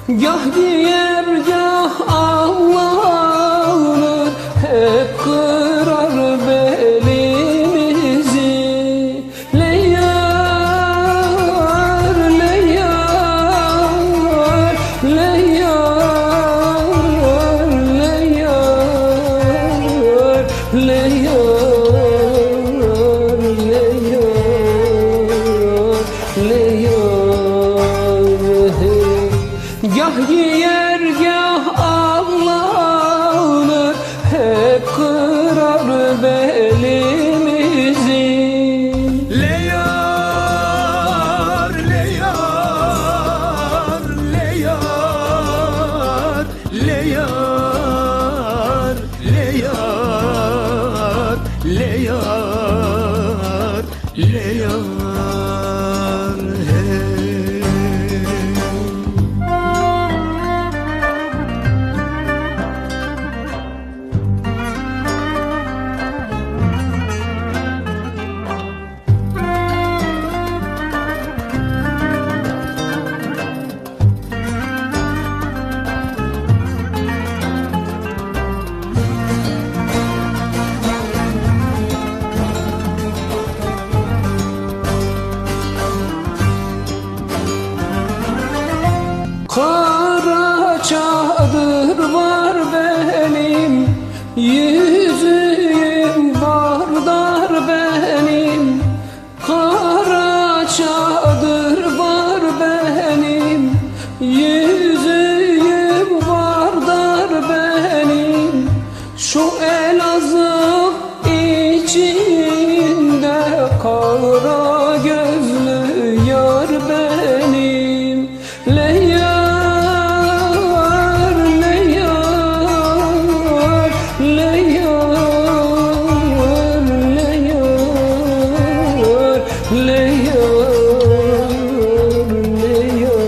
Gah giyer gah ağlanır, hep kırar belimizi. Leyyar, leyyar, leyyar, leyyar, leyyar, leyyar, leyyar. Gah giyer gah ağlanır, hep kırar belimizi. Leyyar, leyyar, leyyar, leyyar, leyyar, leyyar, leyyar, hey. Kara çadır var benim, yüzüğüm bardar benim. Kara çadır var benim, yüzüğüm bardar benim. Şu Elazığ içinde kara gözlü yar benim. Leyyar, leyyar, leyyar, leyyar, leyyar, leyyar,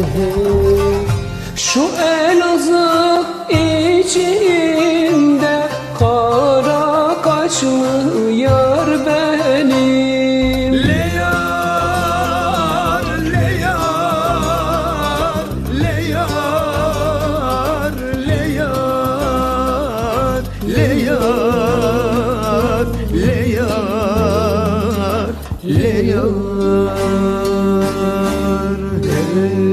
leyyar. Şu Elazığ içinde kara kaşlı yar benim. Leyyar, leyyar, leyyar, leyyar, leyyar, leyyar, leyyar, hey.